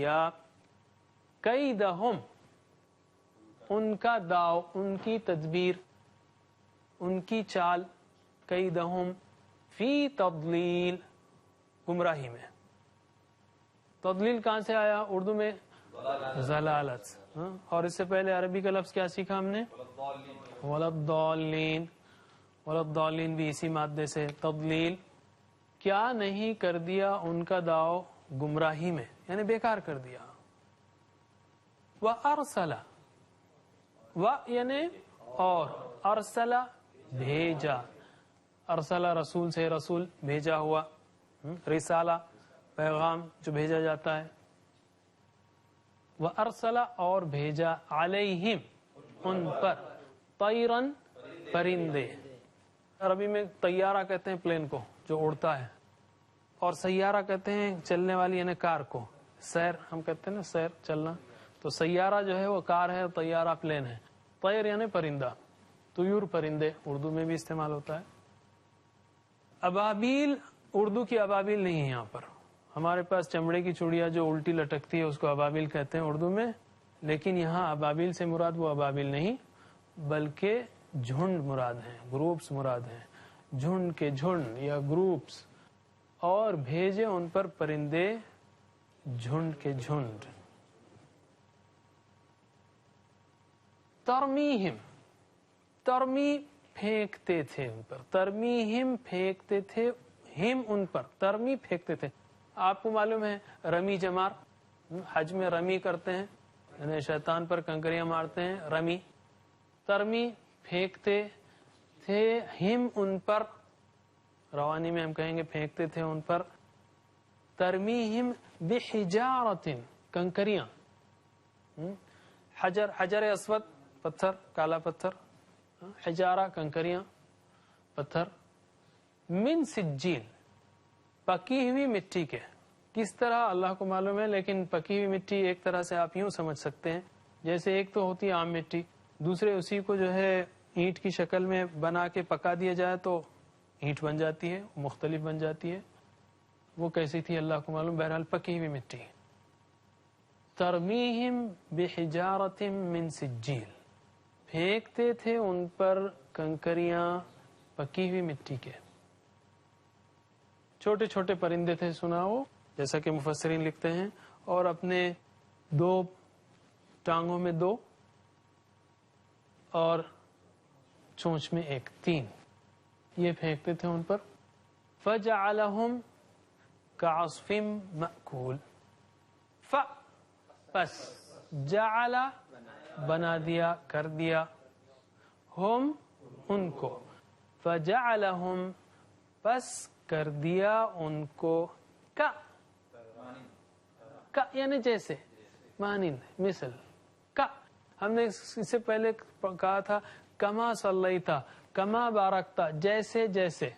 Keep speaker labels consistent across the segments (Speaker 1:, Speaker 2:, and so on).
Speaker 1: دیا کیدہم ان کا داؤ، ان کی تدبیر، ان کی چال، کیدہم فی تضلیل گمراہی میں. تضلیل کہاں سے آیا اردو میں؟ ضلالت. اور اس سے پہلے عربی کا لفظ کیا سیکھا ہم نے؟ ولضالین. ولضالین بھی اسی مادے سے. تضلیل کیا نہیں کر دیا ان کا داؤ گمراہی میں، یعنی بیکار کر دیا. وَأَرْسَلَ یعنی اور، ارسل بھیجا، ارسل رسول سے رسول بھیجا ہوا، رسالہ پیغام جو بھیجا جاتا ہے. وَأَرْسَلَ اور بھیجا، علیہم ان پر، طیرن پرندے. عربی میں طیارہ کہتے ہیں پلین کو جو اڑتا ہے، اور سیارہ کہتے ہیں چلنے والی یعنی کار کو. سیر ہم کہتے ہیں نا، سیر چلنا. تو سیارہ جو ہے وہ کار ہے، اور طیارہ پلین ہے. طیر یعنی پرندہ، طیور پرندے اردو میں بھی استعمال ہوتا ہے. ابابیل اردو کی ابابیل نہیں ہے یہاں پر. ہمارے پاس چمڑے کی چوڑیا جو الٹی لٹکتی ہے اس کو ابابیل کہتے ہیں اردو میں، لیکن یہاں ابابیل سے مراد وہ ابابیل نہیں بلکہ جھنڈ مراد ہیں، گروپس مراد ہیں. جھنڈ کے جھنڈ یا گروپس. اور بھیجے ان پر پرندے جھنڈ کے جھنڈ. ترمیہم، ترمی پھینکتے تھے ان پر، ترمیہم پھینکتے تھے، ہم ان پر، ترمی پھینکتے تھے. آپ کو معلوم ہے رمی جمار، حج میں رمی کرتے ہیں یعنی شیطان پر کنکریاں مارتے ہیں، رمی. ترمی پھینکتے تھے، ہم ان پر، روانی میں ہم کہیں گے پھینکتے تھے ان پر. ترمیہم بحجارۃ کنکریاں. حجر، حجر اسود پتھر، کالا پتھر. حجارہ کنکریاں، پتھر. من سجیل پکی ہوئی مٹی کے. کس طرح اللہ کو معلوم ہے، لیکن پکی ہوئی مٹی ایک طرح سے آپ یوں سمجھ سکتے ہیں جیسے ایک تو ہوتی ہے عام مٹی، دوسرے اسی کو جو ہے اینٹ کی شکل میں بنا کے پکا دیا جائے تو اینٹ بن جاتی ہے، مختلف بن جاتی ہے. وہ کیسی تھی اللہ کو معلوم. بہرحال پکی ہوئی مٹی. ترمیہم بحجارۃ من سجیل پھینکتے تھے ان پر کنکریاں پکی ہوئی مٹی کے. چھوٹے چھوٹے پرندے تھے، سنا وہ، جیسا کہ مفسرین لکھتے ہیں، اور اپنے دو ٹانگوں میں دو اور چونچ میں ایک، تین. یہ پھینکتے تھے ان پر. فجعلہم کعصف مأکول. پس جعل بنا دیا، کر دیا، ہم ان کو، فجعلہم پس کر دیا ان کو، کا یعنی جیسے، مانند، مثل. کا ہم نے اس سے پہلے کہا تھا کما صلیتا، کما بارکتا، جیسے جیسے.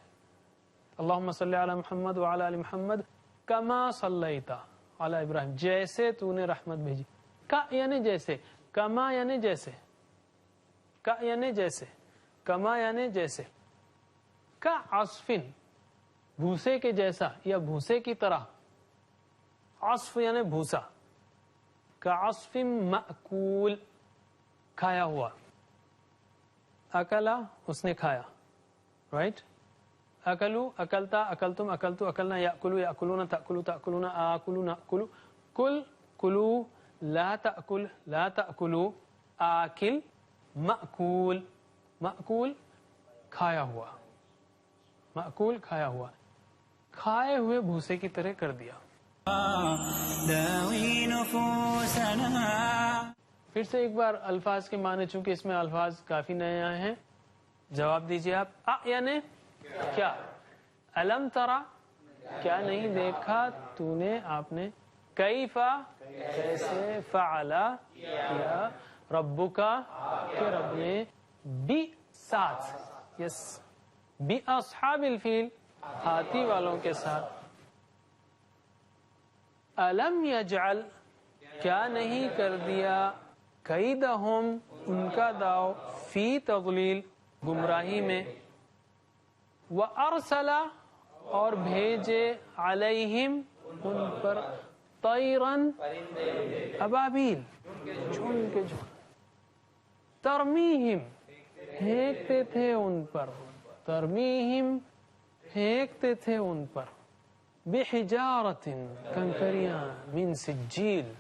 Speaker 1: اللہم صلی علی محمد وعلی آل محمد کما صلیتا علی ابراہیم، جیسے تو نے رحمت بھیجی. کا یعنی جیسے، کما یعنی جیسے، کا یعنی جیسے، کما یعنی جیسے. کا عصفن بھوسے کے جیسا یا بھوسے کی طرح. عصف یعنی بھوسا. کا عصف مأکول کھایا ہوا. اکلا اس نے کھایا، رائٹ. اکلو اکلتا، اکلتم، اکلتو، اکلنا، یاکلو یاکلون، تاکلو تاکلون، آکلو ناکلو. کل کلو، لا تأکل لا تأکلو، آکل، مأکول. مأکول کھایا ہوا، مأکول کھایا ہوا. کھائے ہوئے بھوسے کی طرح کر دیا. پھر سے ایک بار الفاظ کے معنی، چونکہ اس میں الفاظ کافی نئے آئے ہیں. جواب دیجیے آپ. یعنی کیا، الم ترا کیا نہیں دیکھا تو نے، آپ نے، کیفا کیسے، فعلا کیا، ربکا کہ رب نے، بی ساتھ، یس، بی اصحاب الفیل ہاتھی والوں کے ساتھ. الم یجعل کیا نہیں کر دیا، کیدہم ان کا داؤ، فی تضلیل گمراہی میں. وارسل اور بھیجے، علیہم ان پر، طیرن ابابیل، چن کے جن، ترمیہم پھینکتے تھے ان پر، ترمیہم پھینکتے تھے ان پر، بحجارت کنکریاں، من سجیل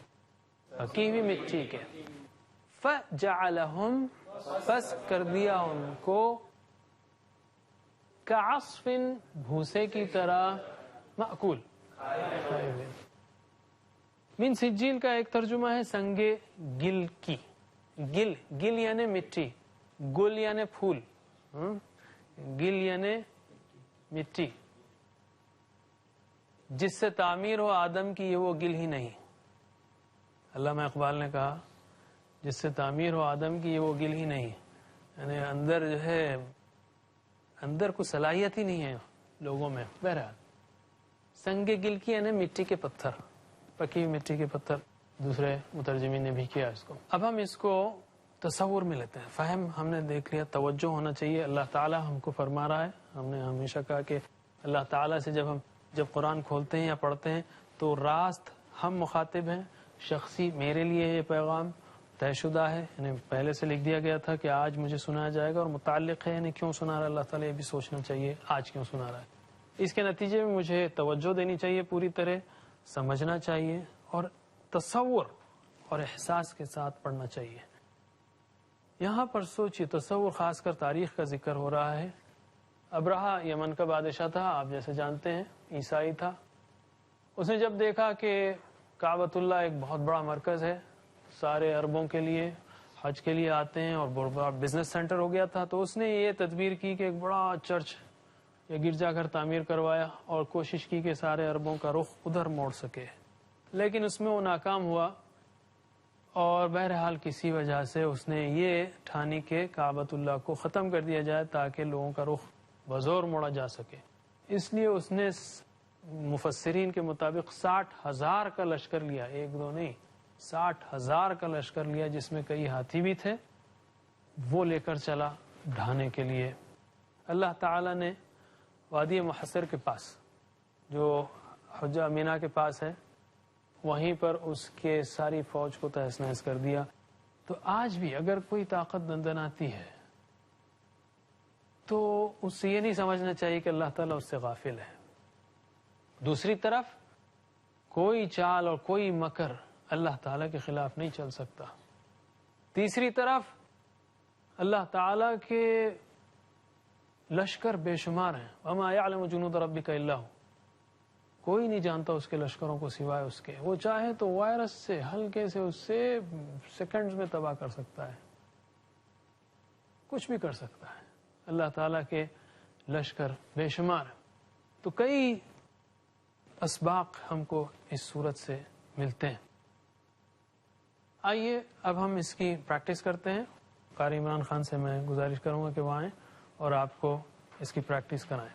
Speaker 1: پکی ہوئی مٹی کے، فجعلہم پس کر دیا ان کو، کعصف بھوسے کی طرح، مأکول، من سجیل کا ایک ترجمہ ہے سنگے گل کی، گل، گل یعنی مٹی، گل یعنی پھول، گل یعنی مٹی، جس سے تعمیر ہو آدم کی، یہ وہ گل ہی نہیں۔ علامہ اقبال نے کہا جس سے تعمیر ہو آدم کی، یہ وہ گل ہی نہیں، یعنی اندر جو ہے، اندر کوئی صلاحیت ہی نہیں ہے لوگوں میں۔ بہرحال سنگ گل کی یعنی مٹی کے پتھر، پکی ہوئی مٹی کے پتھر، دوسرے مترجمین نے بھی کیا اس کو۔ اب ہم اس کو تصور میں لیتے ہیں، فہم ہم نے دیکھ لیا، توجہ ہونا چاہیے۔ اللہ تعالی ہم کو فرما رہا ہے، ہم نے ہمیشہ کہا کہ اللہ تعالی سے جب قرآن کھولتے ہیں یا پڑھتے ہیں تو راست ہم مخاطب ہیں، شخصی میرے لیے یہ پیغام طے شدہ ہے، یعنی پہلے سے لکھ دیا گیا تھا کہ آج مجھے سنایا جائے گا، اور متعلق ہے، یعنی کیوں سنا رہا ہے اللہ تعالیٰ، یہ بھی سوچنا چاہیے آج کیوں سنا رہا ہے۔ اس کے نتیجے میں مجھے توجہ دینی چاہیے، پوری طرح سمجھنا چاہیے، اور تصور اور احساس کے ساتھ پڑھنا چاہیے۔ یہاں پر سوچیے، تصور خاص کر تاریخ کا ذکر ہو رہا ہے۔ ابرہہ یمن کا بادشاہ تھا، آپ جیسے جانتے ہیں، عیسائی تھا۔ اس نے جب دیکھا کہ کعبۃ اللہ ایک بہت بڑا مرکز ہے، سارے عربوں کے لیے حج کے لیے آتے ہیں، اور بہت بڑا بزنس سینٹر ہو گیا تھا، تو اس نے یہ تدبیر کی کہ ایک بڑا چرچ یا گرجا گھر تعمیر کروایا، اور کوشش کی کہ سارے عربوں کا رخ ادھر موڑ سکے، لیکن اس میں وہ ناکام ہوا، اور بہرحال کسی وجہ سے اس نے یہ ٹھانی کہ کعبۃ اللہ کو ختم کر دیا جائے تاکہ لوگوں کا رخ بزور موڑا جا سکے۔ اس لیے اس نے مفسرین کے مطابق 60,000 کا لشکر لیا، ایک دو نہیں، 60,000 کا لشکر لیا، جس میں کئی ہاتھی بھی تھے، وہ لے کر چلا ڈھانے کے لیے۔ اللہ تعالی نے وادی محصر کے پاس، جو حجہ مینا کے پاس ہے، وہیں پر اس کے ساری فوج کو تہس نہس کر دیا۔ تو آج بھی اگر کوئی طاقت دندناتی ہے تو اس سے یہ نہیں سمجھنا چاہیے کہ اللہ تعالیٰ اس سے غافل ہے۔ دوسری طرف کوئی چال اور کوئی مکر اللہ تعالیٰ کے خلاف نہیں چل سکتا۔ تیسری طرف اللہ تعالیٰ کے لشکر بے شمار ہیں، وما یعلم جنود ربک الا ہو، کوئی نہیں جانتا اس کے لشکروں کو سوائے اس کے۔ وہ چاہے تو وائرس سے، ہلکے سے، اس سے سیکنڈز میں تباہ کر سکتا ہے، کچھ بھی کر سکتا ہے۔ اللہ تعالیٰ کے لشکر بے شمار ہیں۔ تو کئی اسباق ہم کو اس صورت سے ملتے ہیں۔ آئیے اب ہم اس کی پریکٹس کرتے ہیں۔ قاری عمران خان سے میں گزارش کروں گا کہ وہ آئیں اور آپ کو اس کی پریکٹس کرائیں۔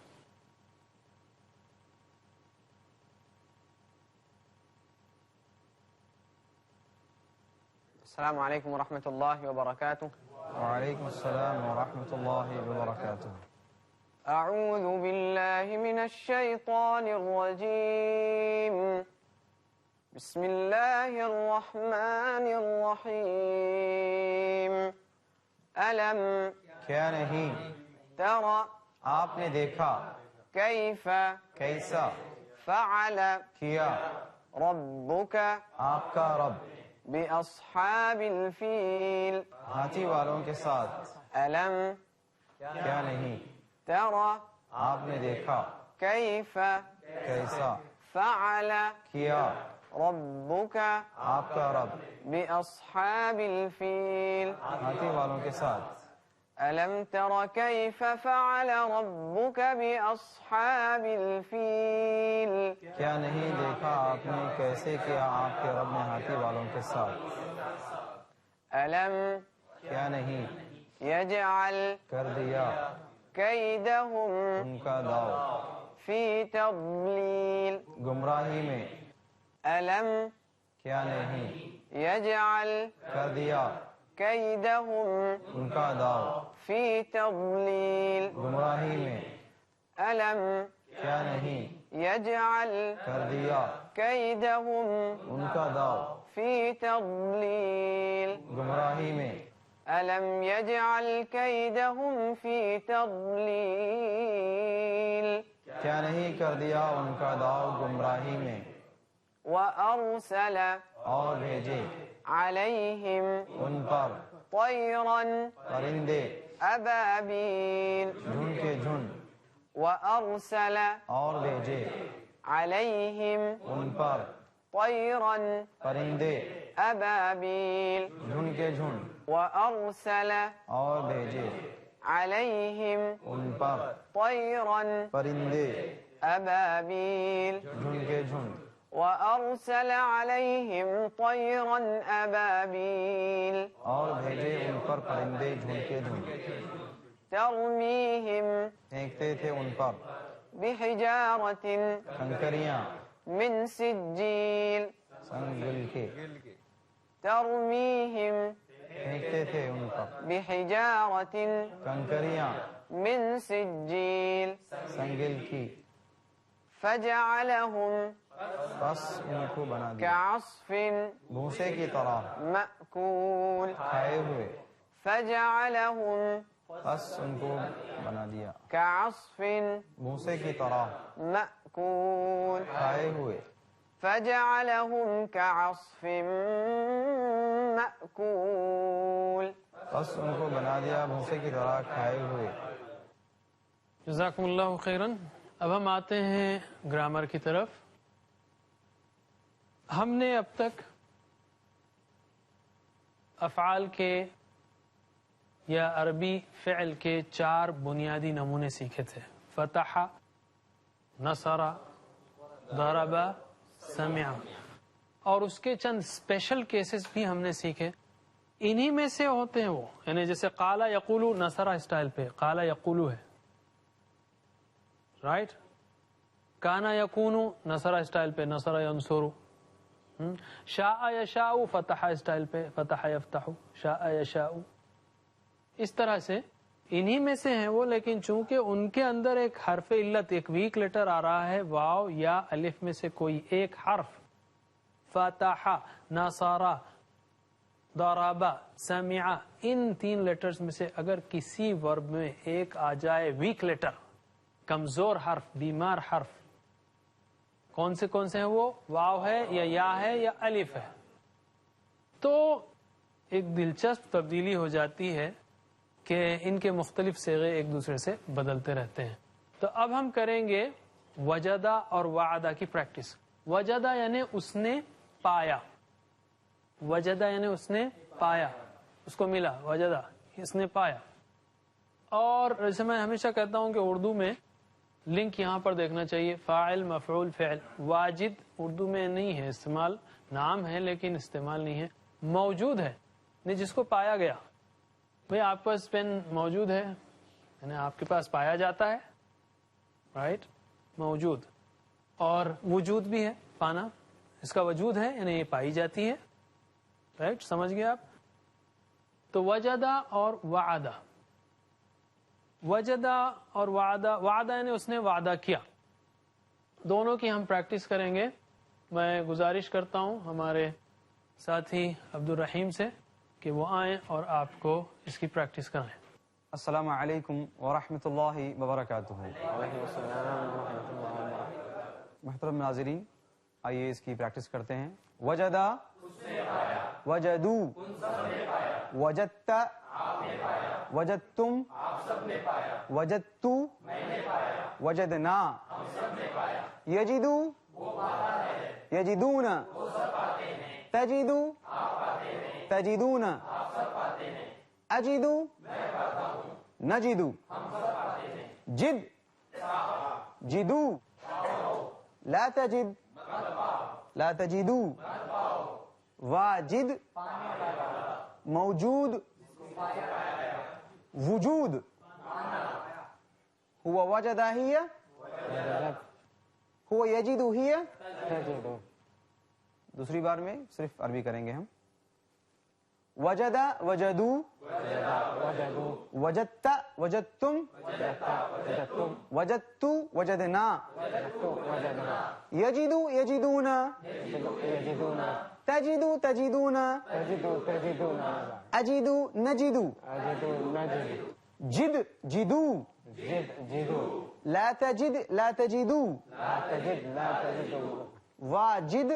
Speaker 2: السلام علیکم ورحمۃ اللہ وبرکاتہ۔
Speaker 3: وعلیکم السلام ورحمۃ اللہ وبرکاتہ۔
Speaker 2: اعوذ باللہ من الشیطان الرجیم، بسم اللہ الرحمن الرحیم۔ الم
Speaker 3: کیا نہیں
Speaker 2: تر
Speaker 3: آپ نے دیکھا
Speaker 2: کیف
Speaker 3: کیسا
Speaker 2: فعل
Speaker 3: کیا
Speaker 2: ربک
Speaker 3: آپ کا رب
Speaker 2: باصحاب الفیل۔
Speaker 3: ہاتھی والوں کے ساتھ۔
Speaker 2: الم
Speaker 3: کیا نہیں
Speaker 2: تر
Speaker 3: آپ نے دیکھا
Speaker 2: کیف
Speaker 3: کیسا
Speaker 2: فعل
Speaker 3: کیا
Speaker 2: ربک
Speaker 3: آپ کا رب
Speaker 2: باصحاب الفیل۔
Speaker 3: ہاتھی والوں کے ساتھ۔
Speaker 2: الم تر کیف فعل ربک باصحاب الفیل۔
Speaker 3: کیا نہیں دیکھا آپ نے کیسے کیا آپ کے رب نے ہاتھی والوں کے ساتھ۔
Speaker 2: الم
Speaker 3: کیا نہیں
Speaker 2: یجعل
Speaker 3: کر دیا
Speaker 2: کیدہم
Speaker 3: ان کا داؤ
Speaker 2: فی تضلیل۔
Speaker 3: گمراہی میں۔
Speaker 2: الم
Speaker 3: کیا نہیں
Speaker 2: یجعل
Speaker 3: کر دیا
Speaker 2: کیدہم
Speaker 3: ان کا داؤ
Speaker 2: فی تضلیل۔
Speaker 3: گمراہی میں۔
Speaker 2: الم
Speaker 3: کیا نہیں
Speaker 2: یجعل
Speaker 3: کر دیا
Speaker 2: كيدهم
Speaker 3: ان کا داؤ
Speaker 2: في تضليل
Speaker 3: گمراہی میں
Speaker 2: ألم يجعل كيدهم في تضليل
Speaker 3: کیا نہیں کر دیا ان کا داؤ گمراہی میں
Speaker 2: وأرسل
Speaker 3: اور بھیجے
Speaker 2: عليهم
Speaker 3: ان پر
Speaker 2: طيرا
Speaker 3: پرندے
Speaker 2: أبابيل
Speaker 3: جھنڈ کے جھنڈ
Speaker 2: وأرسل
Speaker 3: اور بھیجے
Speaker 2: عليهم
Speaker 3: ان پر
Speaker 2: طيرا
Speaker 3: پرندے
Speaker 2: أبابيل
Speaker 3: جھنڈ کے جھنڈ
Speaker 2: وأرسل
Speaker 3: اور بھیجے
Speaker 2: عليهم
Speaker 3: ان پر
Speaker 2: طيرا
Speaker 3: پرندے
Speaker 2: أبابيل
Speaker 3: جھنڈ کے جھنڈ
Speaker 2: وأرسل عليهم طيرا أبابيل
Speaker 3: اور بھیجے ان پر پرندے جھنڈ کے جھنڈ
Speaker 2: ترميهم
Speaker 3: پھینکتے تھے ان پر
Speaker 2: بحجارة
Speaker 3: کنکریاں
Speaker 2: من سجيل
Speaker 3: سنگل کے
Speaker 2: ترميهم
Speaker 3: پھینکتے تھے ان پر
Speaker 2: بحجارة
Speaker 3: کنکریاں
Speaker 2: من سجيل
Speaker 3: سنگل کی
Speaker 2: فجعلهم
Speaker 3: بس ان کو بنا دیا
Speaker 2: كعصف
Speaker 3: بھوسے کی طرح
Speaker 2: مأكول
Speaker 3: کھائے ہوئے
Speaker 2: فجعلهم
Speaker 3: بس ان کو بنا دیا
Speaker 2: كعصف
Speaker 3: بھوسے کی طرح
Speaker 2: مأكول
Speaker 3: کھائے ہوئے
Speaker 2: فجعلهم كعصف مأكول
Speaker 3: بس ان کو بنا دیا بھوسے کی طرح کھائے ہوئے
Speaker 1: جزاکم اللہ خیرن. اب ہم آتے ہیں گرامر کی طرف. ہم نے اب تک افعال کے یا عربی فعل کے 4 بنیادی نمونے سیکھے تھے: فتح، نصر، ضرب، سمع. اور اس کے چند اسپیشل کیسز بھی ہم نے سیکھے. انہی میں سے ہوتے ہیں وہ، یعنی جیسے قال یقول نصر اسٹائل پہ قال یقول ہے، رائٹ. کانا یکون نصر اسٹائل پہ نصر ینصر. شاء یشاء فتح اسٹائل پہ فتح یفتح، شاء یشاء. اس طرح سے انہی میں سے ہیں وہ، لیکن چونکہ ان کے اندر ایک حرف علت، ایک ویک لیٹر آ رہا ہے، واو یا الف میں سے کوئی ایک حرف، فتح، نصر، ضرب، سمع، ان 3 لیٹرز میں سے اگر کسی ورب میں ایک آ جائے ویک لیٹر، کمزور حرف، بیمار حرف، کون سے ہیں وہ؟ واو ہے یا ہے یا الف ہے. تو ایک دلچسپ تبدیلی ہو جاتی ہے کہ ان کے مختلف صیغے ایک دوسرے سے بدلتے رہتے ہیں. تو اب ہم کریں گے وجدہ اور وعدہ کی پریکٹس. وجدہ یعنی اس نے پایا، وجدہ یعنی اس نے پایا، اس کو ملا، وجدہ اس نے پایا. اور جیسے میں ہمیشہ کہتا ہوں کہ اردو میں لنک یہاں پر دیکھنا چاہیے، فاعل مفعول فعل. واجد اردو میں نہیں ہے استعمال، نام ہے لیکن استعمال نہیں ہے. موجود ہے نہیں، جس کو پایا گیا. بھئی آپ کے پاس پین موجود ہے، یعنی آپ کے پاس پایا جاتا ہے، رائٹ، موجود. اور وجود بھی ہے، پانا، اس کا وجود ہے یعنی یہ پائی جاتی ہے، رائٹ. سمجھ گئے آپ؟ تو وجدہ اور وعدہ، وجدہ اور وعدہ. وعدہ یعنی اس نے وعدہ کیا. دونوں کی ہم پریکٹس کریں گے. میں گزارش کرتا ہوں ہمارے ساتھی عبد الرحیم سے کہ وہ آئیں اور آپ کو اس کی پریکٹس کرائیں.
Speaker 3: السلام علیکم ورحمۃ اللہ وبرکاتہ. محترم ناظرین، آئیے اس کی پریکٹس کرتے ہیں. وجدہ، وجدو، وجدت، وجدتم، وجدتو، وجدنا. یجدو، یجدون، تجدو، تجدون، اجدو، نجدو. جد، جدو، لا تجد، لا تجدو. واجد، موجود، وجود. هو وجد هي، هو يجد هي. دوسری بار میں صرف عربی کریں گے ہم. وجد وجدوا
Speaker 2: وجدوا
Speaker 3: وجدت وجدتم
Speaker 2: وجدتم
Speaker 3: وجدت وجدنا
Speaker 2: وجدنا
Speaker 3: يجد يجدون
Speaker 2: يجدون
Speaker 3: تجد تجدون
Speaker 2: تجدون
Speaker 3: أجد نجد
Speaker 2: نجد
Speaker 3: جد جدوا
Speaker 2: جدوا
Speaker 3: لا تجد لا تجدوا
Speaker 2: لا تجد
Speaker 3: واجد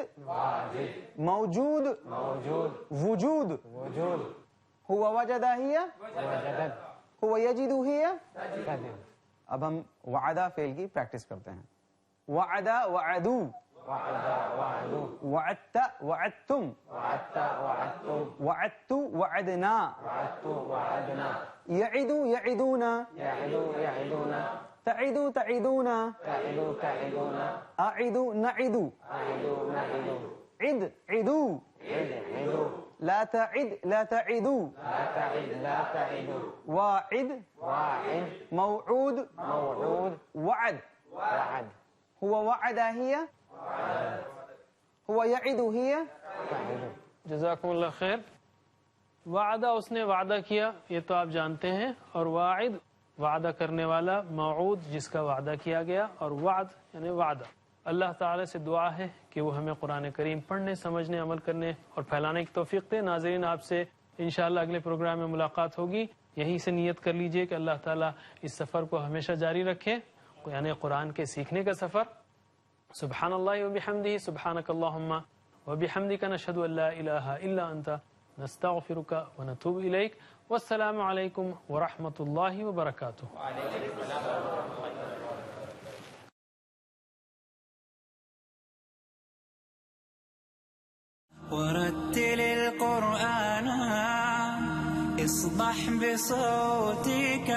Speaker 3: موجود
Speaker 2: موجود
Speaker 3: وجود
Speaker 2: وجود
Speaker 3: هو وجد هي
Speaker 2: وجدت
Speaker 3: هو يجد هي
Speaker 2: تجد
Speaker 3: اب ہم وعدہ فعل کی پریکٹس کرتے ہیں وعدہ وعدو
Speaker 2: وعدوا
Speaker 3: وعدت وعدتم
Speaker 2: وعدت وعدتم
Speaker 3: وعدت وعدنا
Speaker 2: وعدت وعدنا
Speaker 3: يعد يعدون
Speaker 2: يعدون
Speaker 3: تعد تعدون
Speaker 2: تعدون
Speaker 3: أعد نعد
Speaker 2: نعد
Speaker 3: عد عدو
Speaker 2: عدوا
Speaker 3: لا تعد لا تعدوا
Speaker 2: لا تعد
Speaker 3: واعد
Speaker 2: واعد
Speaker 3: موعود
Speaker 2: موعود
Speaker 3: وعد
Speaker 2: وعد
Speaker 3: هو وعد هي هو يعد هي
Speaker 2: تعد
Speaker 1: جزاکم اللہ خیر. وعدہ اس نے وعدہ کیا یہ تو آپ جانتے ہیں، اور واعد وعدہ کرنے والا، موعود جس کا وعدہ کیا گیا، اور وعد یعنی وعدہ. اللہ تعالی سے دعا ہے کہ وہ ہمیں قرآن کریم پڑھنے، سمجھنے، عمل کرنے اور پھیلانے کی توفیق دے. ناظرین، آپ سے انشاءاللہ اگلے پروگرام میں ملاقات ہوگی. یہیں سے نیت کر لیجئے کہ اللہ تعالی اس سفر کو ہمیشہ جاری رکھے، یعنی قرآن کے سیکھنے کا سفر. سبحان اللہ وبحمدہ، سبحانک اللہم وبحمدک، نشہد ان لا الہ الا انت، نستغفرک ونتوب الیک. والسلام علیکم ورحمۃ اللہ وبرکاتہ.
Speaker 4: ورتل القرآن اصبح بصوتك